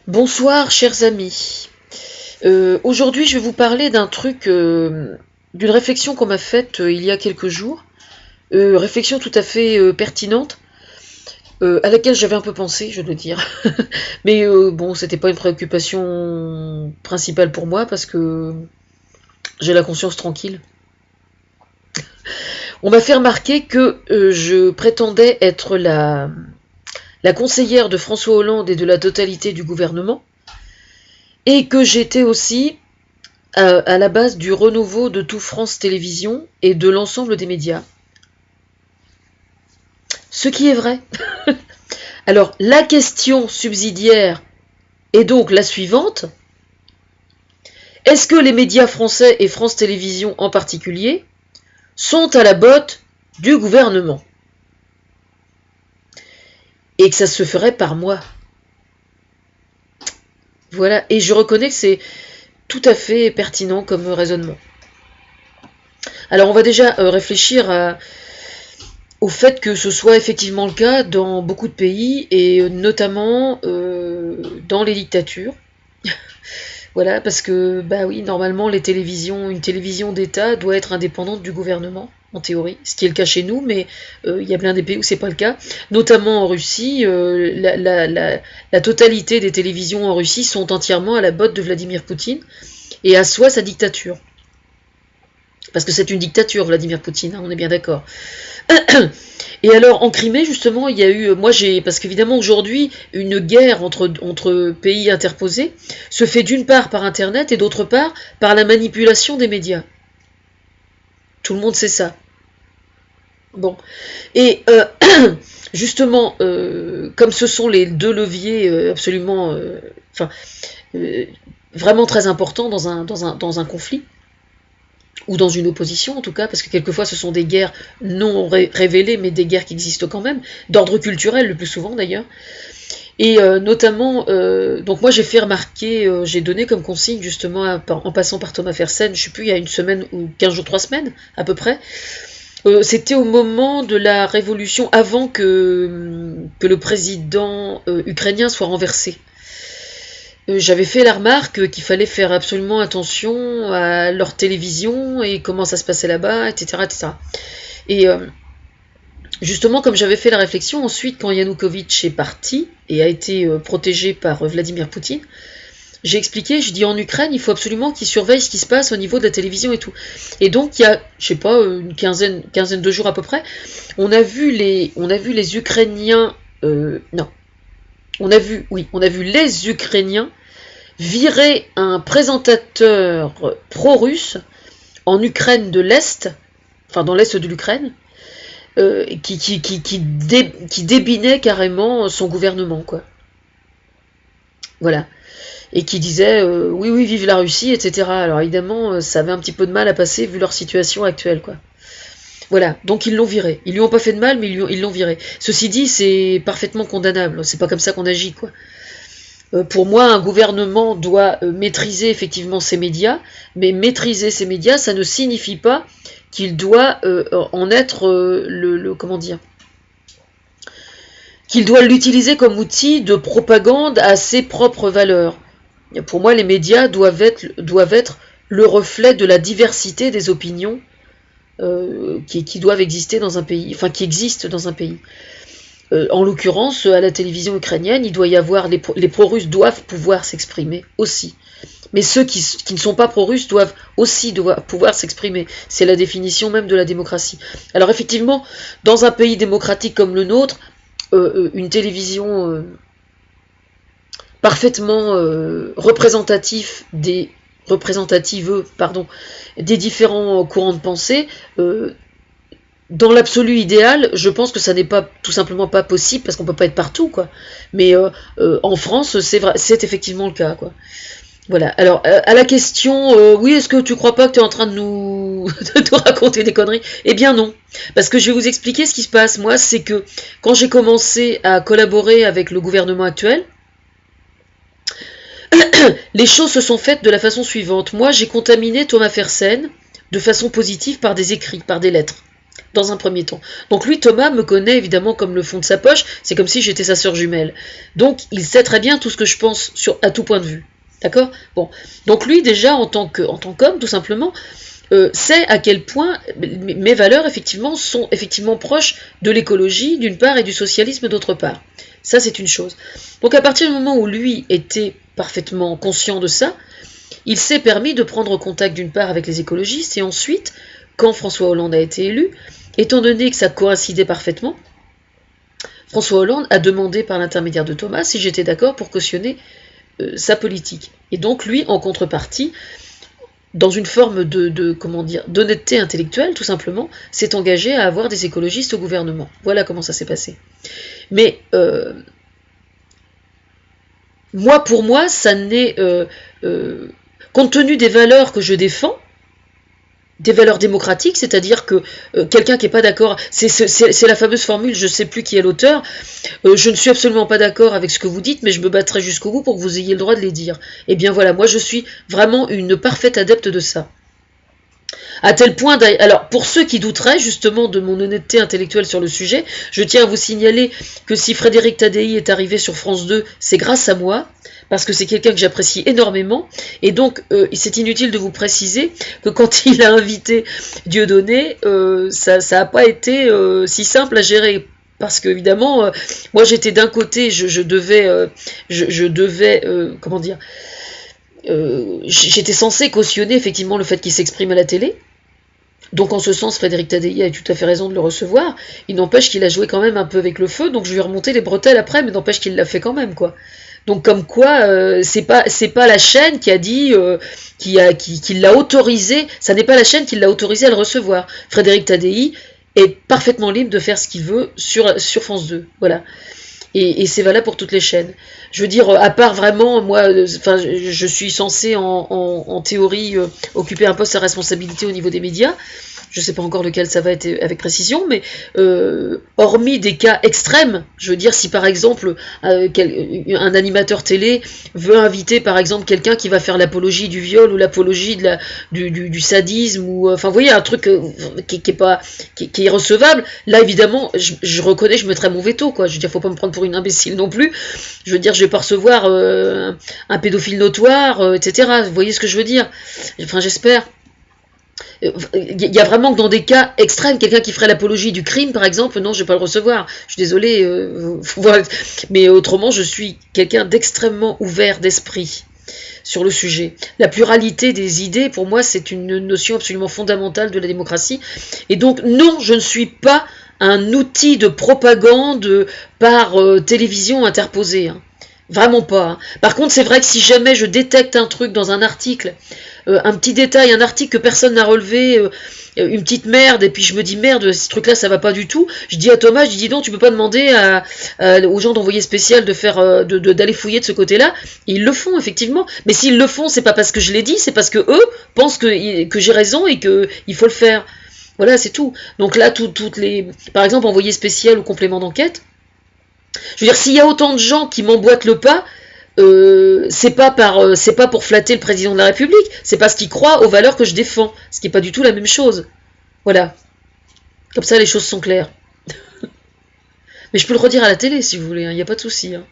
Bonsoir chers amis. Aujourd'hui je vais vous parler d'un truc, d'une réflexion qu'on m'a faite il y a quelques jours. Réflexion tout à fait pertinente, à laquelle j'avais un peu pensé, je dois dire. Mais bon, c'était pas une préoccupation principale pour moi parce que j'ai la conscience tranquille. On m'a fait remarquer que je prétendais être la conseillère de François Hollande et de la totalité du gouvernement, et que j'étais aussi à la base du renouveau de tout France Télévisions et de l'ensemble des médias. Ce qui est vrai. Alors, la question subsidiaire est donc la suivante. Est-ce que les médias français et France Télévisions en particulier sont à la botte du gouvernement? Et que ça se ferait par moi. Voilà, et je reconnais que c'est tout à fait pertinent comme raisonnement. Alors on va déjà réfléchir au fait que ce soit effectivement le cas dans beaucoup de pays, et notamment dans les dictatures. Voilà, parce que, bah oui, normalement, une télévision d'État doit être indépendante du gouvernement, en théorie, ce qui est le cas chez nous, mais il y a plein des pays où c'est pas le cas. Notamment en Russie, la totalité des télévisions en Russie sont entièrement à la botte de Vladimir Poutine, et assoient sa dictature. Parce que c'est une dictature, Vladimir Poutine, hein, on est bien d'accord. Et alors, en Crimée, justement, il y a eu, parce qu'évidemment, aujourd'hui, une guerre entre pays interposés se fait d'une part par Internet et d'autre part par la manipulation des médias. Tout le monde sait ça. Bon. Et justement, comme ce sont les deux leviers absolument, vraiment très importants dans un conflit, ou dans une opposition en tout cas, parce que quelquefois ce sont des guerres non révélées, mais des guerres qui existent quand même, d'ordre culturel le plus souvent d'ailleurs. Et notamment, donc moi j'ai fait remarquer, j'ai donné comme consigne justement en passant par Thomas Fersen, je sais plus, il y a une semaine ou 15 jours, 3 semaines à peu près, c'était au moment de la révolution, avant que le président ukrainien soit renversé. J'avais fait la remarque qu'il fallait faire absolument attention à leur télévision et comment ça se passait là-bas, etc., etc. Et justement, comme j'avais fait la réflexion, ensuite, quand Yanukovych est parti et a été protégé par Vladimir Poutine, j'ai expliqué, je dis en Ukraine, il faut absolument qu'ils surveillent ce qui se passe au niveau de la télévision et tout. Et donc, il y a, je sais pas, une quinzaine de jours à peu près, on a vu les Ukrainiens, non, on a vu les Ukrainiens virer un présentateur pro-russe en Ukraine de l'Est, enfin dans l'Est de l'Ukraine, qui débinait carrément son gouvernement, quoi. Voilà. Et qui disait oui, oui, vive la Russie, etc. Alors évidemment, ça avait un petit peu de mal à passer vu leur situation actuelle, quoi. Voilà, donc ils l'ont viré. Ils lui ont pas fait de mal, mais ils l'ont viré. Ceci dit, c'est parfaitement condamnable. C'est pas comme ça qu'on agit, quoi. Pour moi, un gouvernement doit maîtriser effectivement ses médias, mais maîtriser ses médias, ça ne signifie pas qu'il doit en être comment dire, qu'il doit l'utiliser comme outil de propagande à ses propres valeurs. Pour moi, les médias doivent être le reflet de la diversité des opinions qui doivent exister dans un pays, enfin qui existent dans un pays. En l'occurrence, à la télévision ukrainienne, il doit y avoir les pro-russes doivent pouvoir s'exprimer aussi. Mais ceux qui ne sont pas pro-russes doivent aussi pouvoir s'exprimer. C'est la définition même de la démocratie. Alors effectivement, dans un pays démocratique comme le nôtre, une télévision parfaitement représentative des différents courants de pensée, dans l'absolu idéal, je pense que ça n'est pas tout simplement pas possible parce qu'on peut pas être partout, quoi. Mais en France, c'est vrai, c'est effectivement le cas, quoi. Voilà. Alors à la question, oui, est-ce que tu crois pas que tu es en train de nous raconter des conneries? Eh bien non, parce que je vais vous expliquer ce qui se passe. Moi, c'est que quand j'ai commencé à collaborer avec le gouvernement actuel, les choses se sont faites de la façon suivante. Moi, j'ai contaminé Thomas Fersen de façon positive par des écrits, par des lettres. dans un premier temps. Donc lui, Thomas, me connaît évidemment comme le fond de sa poche, c'est comme si j'étais sa sœur jumelle. Donc il sait très bien tout ce que je pense à tout point de vue. D'accord? Bon. Donc lui, déjà, en tant qu'homme, tout simplement, sait à quel point mes valeurs, effectivement, sont effectivement proches de l'écologie, d'une part, et du socialisme, d'autre part. Ça, c'est une chose. Donc à partir du moment où lui était parfaitement conscient de ça, il s'est permis de prendre contact d'une part avec les écologistes, et ensuite, quand François Hollande a été élu, étant donné que ça coïncidait parfaitement, François Hollande a demandé par l'intermédiaire de Thomas si j'étais d'accord pour cautionner sa politique. Et donc lui, en contrepartie, dans une forme d'honnêteté intellectuelle, tout simplement, s'est engagé à avoir des écologistes au gouvernement. Voilà comment ça s'est passé. Mais pour moi, ça n'est... compte tenu des valeurs que je défends, des valeurs démocratiques, c'est-à-dire que quelqu'un qui n'est pas d'accord, c'est la fameuse formule, je ne sais plus qui est l'auteur, je ne suis absolument pas d'accord avec ce que vous dites, mais je me battrai jusqu'au bout pour que vous ayez le droit de les dire. Eh bien voilà, moi je suis vraiment une parfaite adepte de ça. À tel point, alors pour ceux qui douteraient justement de mon honnêteté intellectuelle sur le sujet, je tiens à vous signaler que si Frédéric Tadei est arrivé sur France 2, c'est grâce à moi, parce que c'est quelqu'un que j'apprécie énormément, et donc c'est inutile de vous préciser que quand il a invité Dieudonné, ça n'a pas été si simple à gérer. Parce que évidemment, moi j'étais d'un côté, je devais, comment dire, j'étais censée cautionner effectivement le fait qu'il s'exprime à la télé. Donc en ce sens, Frédéric Tadei a eu tout à fait raison de le recevoir. Il n'empêche qu'il a joué quand même un peu avec le feu, donc je lui ai remonté les bretelles après, mais n'empêche qu'il l'a fait quand même, quoi. Donc comme quoi, c'est pas la chaîne qui a dit, qui l'a autorisé, ça n'est pas la chaîne qui l'a autorisé à le recevoir. Frédéric Tadei est parfaitement libre de faire ce qu'il veut sur France 2, voilà. Et c'est valable pour toutes les chaînes. Je veux dire, à part vraiment, moi, je suis censée en théorie occuper un poste à responsabilité au niveau des médias. Je ne sais pas encore lequel ça va être avec précision, mais hormis des cas extrêmes, je veux dire, si par exemple un animateur télé veut inviter par exemple quelqu'un qui va faire l'apologie du viol ou l'apologie du sadisme, ou enfin vous voyez, un truc qui est irrecevable, là évidemment je reconnais, je mettrai mon veto, quoi. Je veux dire, faut pas me prendre pour une imbécile non plus. Je veux dire, je vais pas recevoir un pédophile notoire, etc. Vous voyez ce que je veux dire? Enfin, j'espère. Il y a vraiment que dans des cas extrêmes, quelqu'un qui ferait l'apologie du crime, par exemple, non, je ne vais pas le recevoir. Je suis désolée, voilà. Mais autrement, je suis quelqu'un d'extrêmement ouvert d'esprit sur le sujet. La pluralité des idées, pour moi, c'est une notion absolument fondamentale de la démocratie. Et donc, non, je ne suis pas un outil de propagande par télévision interposée. Hein. Vraiment pas. Hein. Par contre, c'est vrai que si jamais je détecte un truc dans un article, un petit détail, un article que personne n'a relevé, une petite merde, et puis je me dis merde, ce truc-là, ça va pas du tout. Je dis à Thomas, je dis non, tu peux pas demander aux gens d'envoyer spécial de faire, d'aller fouiller de ce côté-là. Et ils le font effectivement. Mais s'ils le font, c'est pas parce que je l'ai dit, c'est parce que eux pensent que j'ai raison et que il faut le faire. Voilà, c'est tout. Donc là, par exemple, envoyer spécial ou complément d'enquête. Je veux dire, s'il y a autant de gens qui m'emboîtent le pas, c'est pas pour flatter le président de la République, c'est parce qu'ils croient aux valeurs que je défends, ce qui n'est pas du tout la même chose. Voilà. Comme ça, les choses sont claires. Mais je peux le redire à la télé, si vous voulez, il n'y a pas de souci. Hein.